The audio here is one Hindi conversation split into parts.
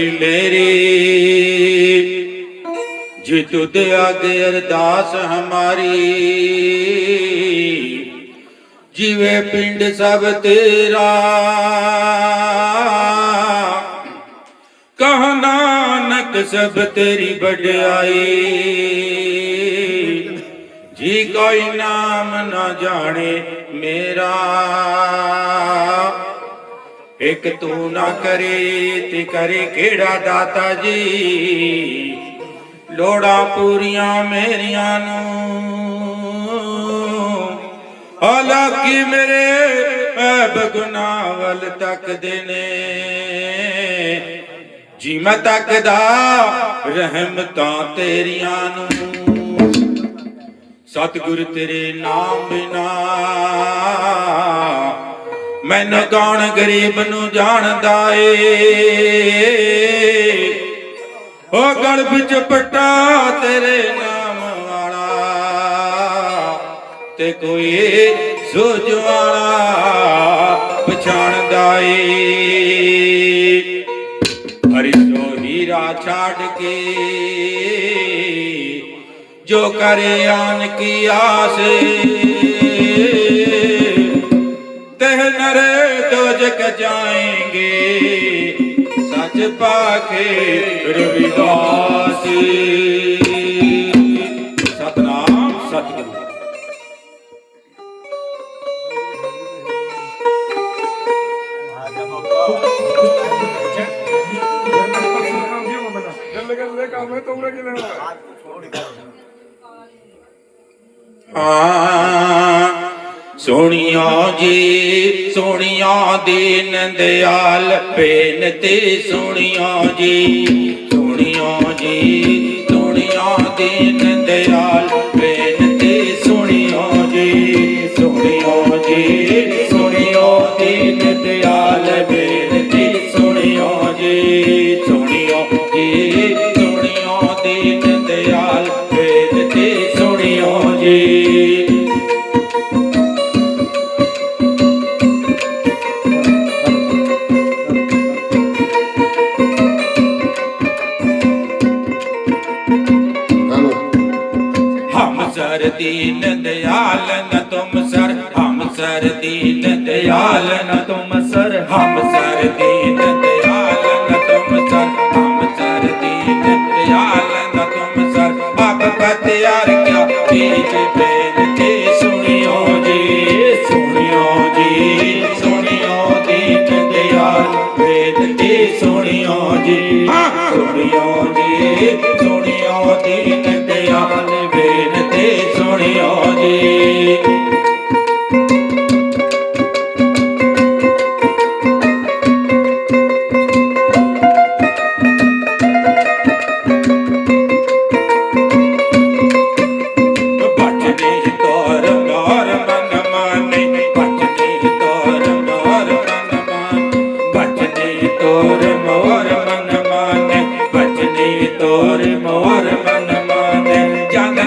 मेरी जी तुद आगे अरदास हमारी, जीवे पिंड सब तेरा, कह नानक सब तेरी बड़ाई। जी कोई नाम न जाने मेरा, एक तू ना करे ते करे केड़ा दाता जी। लोड़ा पूरियां मेरियां नू, हालांकि मेरे ऐब गुनाह वल तकदे ने। जी मैं तकदा रहमतां तेरियां नू, सतगुर तेरे नाम बिना मैनू कौन गरीब नू जानदा ए। ओ गल विच पट्टा तेरे नाम वाला, ते कोई सूझ वाला पछाणदा ए। हरि सो हीरा छाड़ के जो करे आन की आस, तह नरे दोजक जाएंगे सच पाके रविदास। सतनाम सतगुरु। सोनिया जी सोनिया दीन दयाल बेनती, सोनिया जी सोनिया जी सोनिया दीन दयाल बेनती, सोनिया जी सोनिया जी सोनिया दीन दयाल बेनती, सोनिया जी सोनिया जी सोनिया दीन दयाल बेनती, सोनिया जी। दीन दयाल न तुम सर, हम सर दीन दयाल न तुम सर, हम सर दीन दयाल न तुम सर, हम सर दीन दयाल न तुम सर। अब बतियार क्या बीच बेनती, सुनियो जी सुनियो जी सुनियो दीन दयाल बेनती, सुनियो जी सुनियो जी सुनियो दीन दयाल बेनती, सुनियो जी। बचने तोर मोर मन माने, बचने तोर मोर मन माने, बचने तोर मोर मन माने, बचने तोर मोर मन माने। जन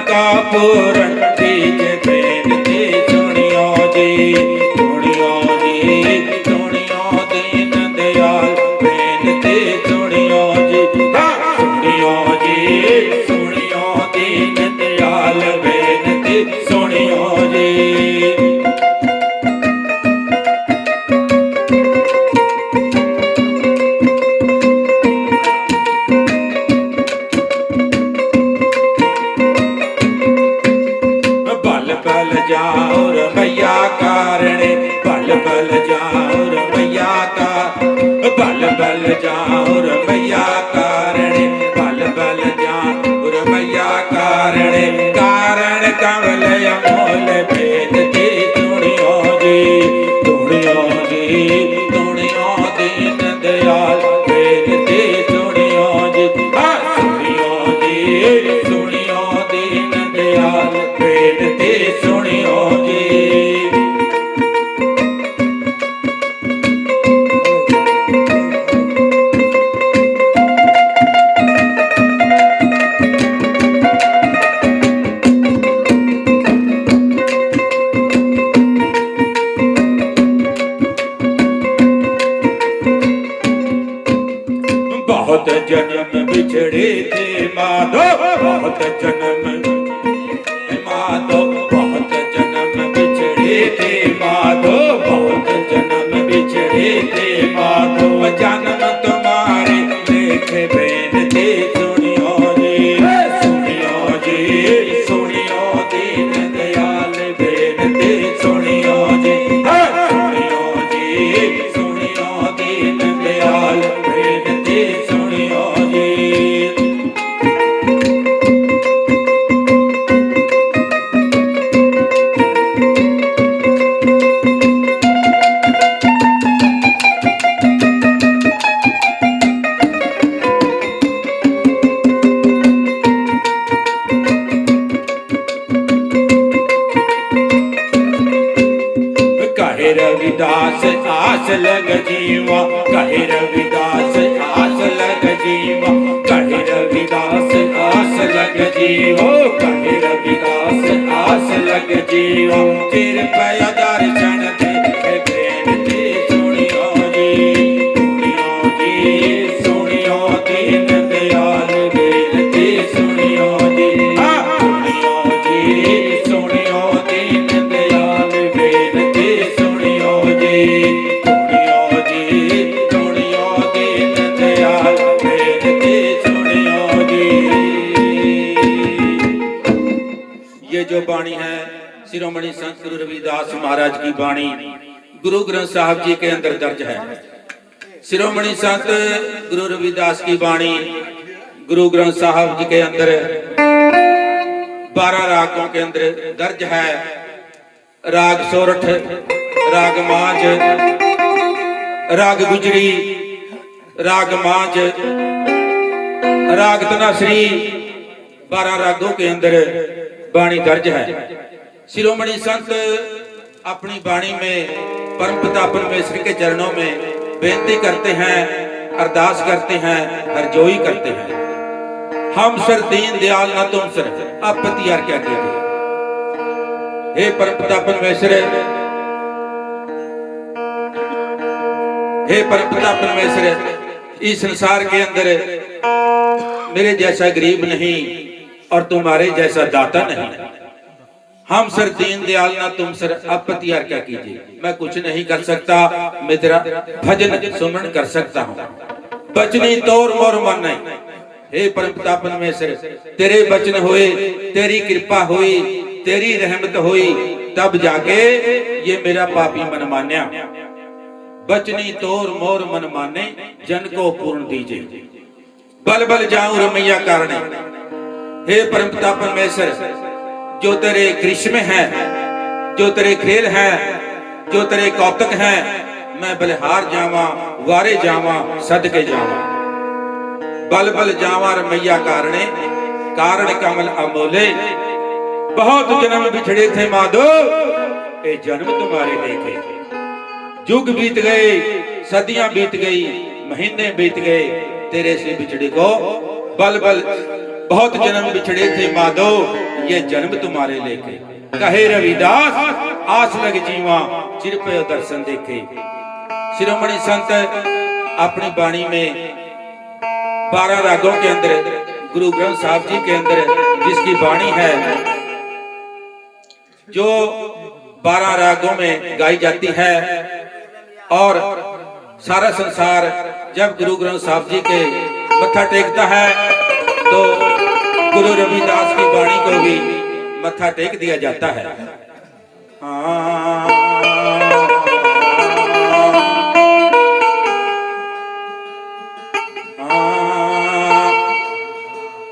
जन्म बिछड़े थे माधो, बहुत जन्म माधो, बहुत जन्म बिछड़े थे माधो, बहुत जन्म बिछड़े थे माधो। जन्म तुम्हारे लेखे बेनती सुनियो जी, सुनियो जी, सुनियो दीन दयाल बेनती सुनियो जी, सुनियो जी, सुनियो दीन दयाल बेनती सुनियो जी। कहे रविदास आस लग जीवा, कहे रविदास आस लग जीवा, कहे रविदास आस लग जीवा, कहे रविदास आस लग जीवा। चिर पया दर्शन दे बेनती सुनियो जी, सुनियो जी, सुनियो दीन दयाल बेनती सुनियो जी, सुनियो जी, सुनियो दीन दयाल बेनती सुनियो जी, सुनियो जी, सुनियो दीन दयाल बेनती सुनियो जी। ये जो बाणी है शिरोमणि संत गुरु रविदास महाराज की बाणी गुरु ग्रंथ साहब जी के अंदर दर्ज है। शिरोमणि संत गुरु रविदास की बाणी गुरु ग्रंथ साहब जी के अंदर 12 रागों के अंदर दर्ज है। राग सोरठ, राग मांझ, राग गुजरी, राग मांझ, राग तनासरी, 12 रागों के अंदर बाणी दर्ज है। शिरोमणि संत अपनी बाणी में परम पिता परमेश्वर के चरणों में बेनती करते हैं, अरदास करते हैं, हरजोई करते हैं। हम सर दीन दयाल न तुम सर, अब पतियार क्या कीजिए। हे परम पिता परमेश्वर, हे परम पिता परमेश्वर, इस संसार के अंदर मेरे जैसा गरीब नहीं और तुम्हारे जैसा दाता नहीं। हम सर दीन दयाल ना तुम सर, अब पतियार क्या कीजिए। मैं कुछ नहीं कर सकता, मैं तेरा भजन सुमरण कर सकता हूँ। बचनी तोर मोर मन नहीं। हे परम पिता परमेश्वर, तेरे बचन हुए, तेरी कृपा हुई, तेरी रहमत हुई, तब जाके ये मेरा पापी मन मान्या। बचनी तोर मोर मन माने, जन को पूर्ण दीजिए। बल बल जाऊं रमैया कारणे। हे परम पिता परमेश्वर, जो तेरे ग्रीष्म है, जो तेरे खेल है, जो तेरे कौतक है, मैं बलिहार जावा, वारे जावा, सदके जावा। बल बल जावा रमैया कारणे, कारण कमल अमोले। बहुत जन्म बिछड़े थे माधो, ये जन्म तुम्हारे लेके। युग बीत गए, सदियां बीत गई, महीने बीत गए, तेरे से बिछड़े को। बल बल बहुत जन्म बिछड़े थे माधो, ये जन्म तुम्हारे लेके। कहे रविदास आस लग जीवा, चिर पे दर्शन देखे। शिरोमणि संत अपनी बाणी में 12 रागों के अंदर गुरु ग्रंथ साहब जी के अंदर जिसकी बाणी है, जो 12 रागों में गाई जाती है, और सारा संसार जब गुरु ग्रंथ साहब जी के मत्था टेकता है तो गुरु रविदास की वाणी को भी मत्था टेक दिया जाता है।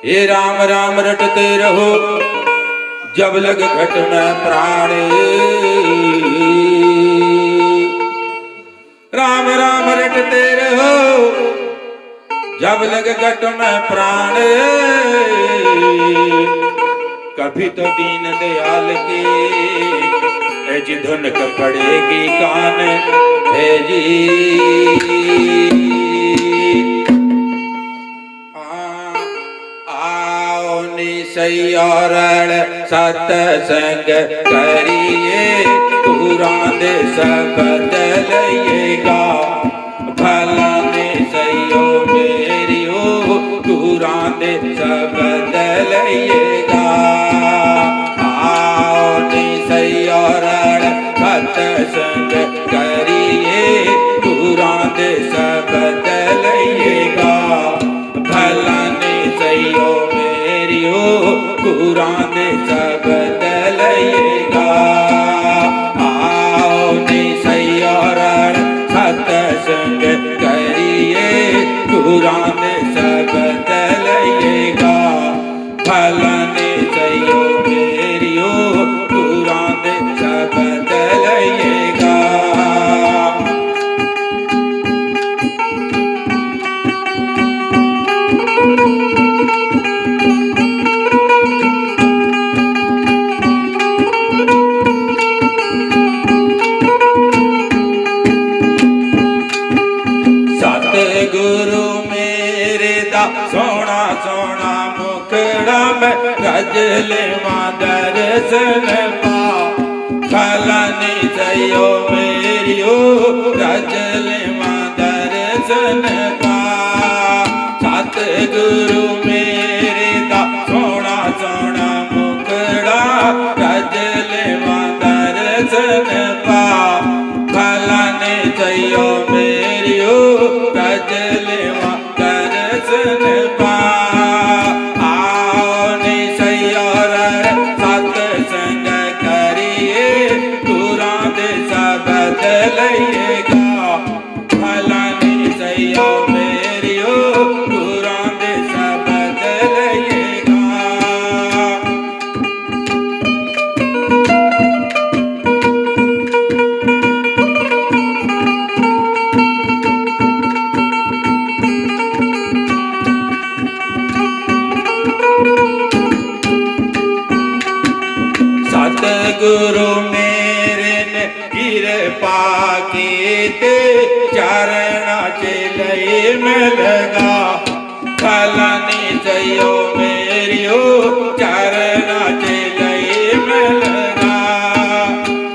ये राम राम रटते रहो, जब लग घट में प्राण। राम राम रटते रहो, जब लग घट में प्राण। कभी तो दीन दयाल की है जी धुन पड़ेगी कान है जी। आओ निसैरण सत्संग करिए, पुराण सब बदलिएगा। भला निसैयो मेरी हो गुरां दे शब्द लईएगा। आओ नी सैयारण सतसंग करिए गुरां दे शब्द लईएगा। भला नी सैयो मेरियो गुरां दे शब्द लईएगा। आओ नी सैयारण सतसंग करिए गुरां दे शब्द लईएगा। भला नी सैयो मेरियो गुरां दे शब्द लईएगा। सतगुरु मेरे दा सोना सोना मुखड़ा मैं रज लेवा दर्शन पा। भला नी सैयो मेरियो रज लेवा दर्शन पा। सतगुरु मेरे दा सोना सोना मुखड़ा रज लेवा दर्शन पा। भला नी सैयो मेरियो रज लेवा दर्शन पा। आओ नी सैयारण सतसंग करिए गुरां दे शब्द लईएगा। भला नी सैयो मेरियो गुरां दे शब्द लईएगा। सतगुरु मेरे ने कृपा कीते चरणा च लई मैं लगा। भला नी सैयो मेरियो चरणा च लई मैं लगा।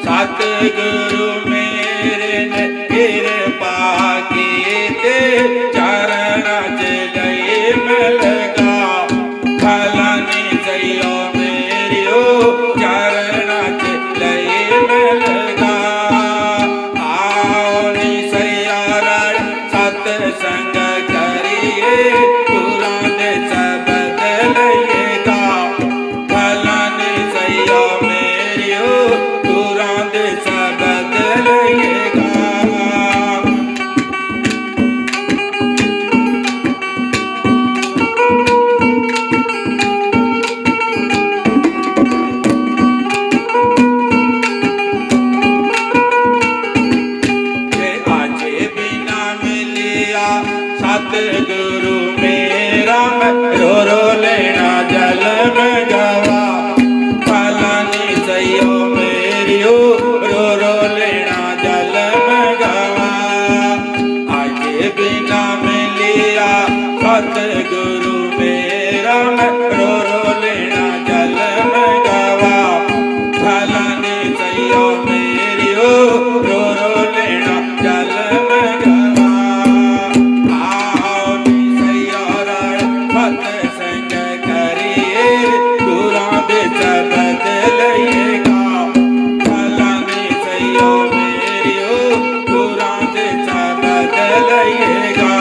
सतगुरु मेरे ने कृपा कीते चरणा च लई मैं लगा। भला नी सैयो मेरियो चरणा च लई मैं लगा। आओ नी सैयारण सतसंग करिए गुरां दे शब्द लईएगा। भला नी सैयो मेरियो गुरां दे शब्द लईएगा। सतगुरु मेरा रो रो लेना जल में गवा। भला नी सैयो मेरियो रो रो लेना जल में गवा। आगे बिना मिलिया सतगुरु मेरा रो रो लेना जल में गवा। भला नी सैयो मेरियो रो रो लेना जल में गवा। सतसंग करिए गुरां दे शब्द लईएगा। भला नी सैयो मेरियो गुरां दे शब्द लईएगा।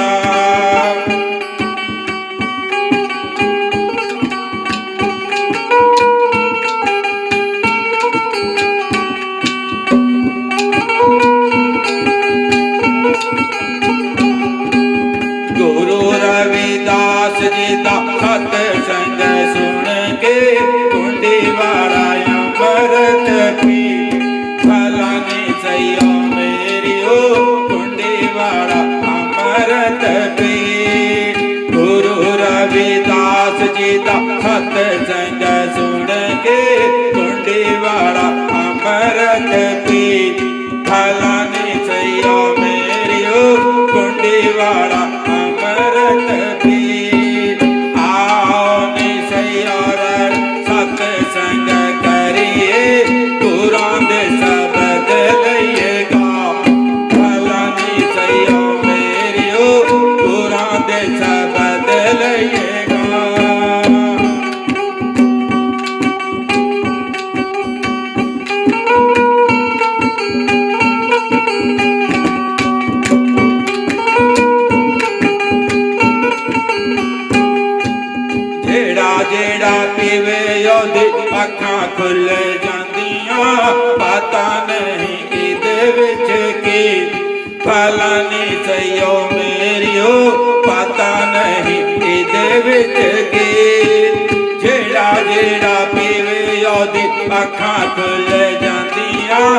गुरु रविदास जी दा सतसंग सुन के कुंडी वाला अमृत पी। भला नी सैयो मेरियो कुंडी वाला अमृत पी। गुरु रविदास जी दा सतसंग सुन के कुंडी वाला अमृत पी। भला नी सैयो मेरियो कुंडी वाला अमृत पी। आओ नी सैयारण सतसंग करिए गुरां दे शब्द लईएगा। भला नी सैयो मेरियो गुरां दे शब्द लईएगा। जेड़ा पीवे ओदी अखां खुल जांदियां पता नहीं इहदे विच की फलानी सईओ मेरियो पता नहीं इहदे विच की जेड़ा जेड़ा पीवे ओदी अखां खुल जांदियां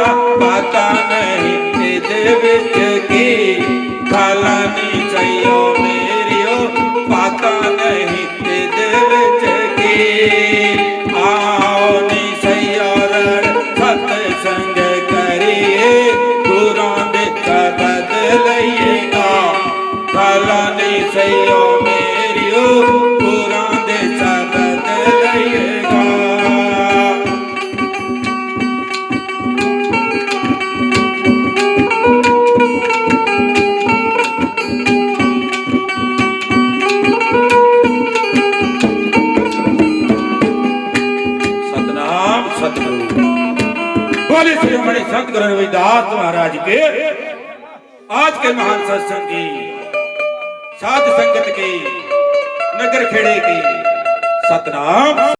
पता नहीं इहदे विच की फलानी सईओ मेरियो पता नहीं इहदे विच की आओ नी सईओ रड़ सतसंग करिए गुरां दे शब्द लईएगा फलानी सईओ मेरियो गुरां दे शब्द लईएगा। बोले श्री हमारे संत गुरु रविदास महाराज के आज के महान सत्संग की साध संगत की नगर खेड़े की सतनाम।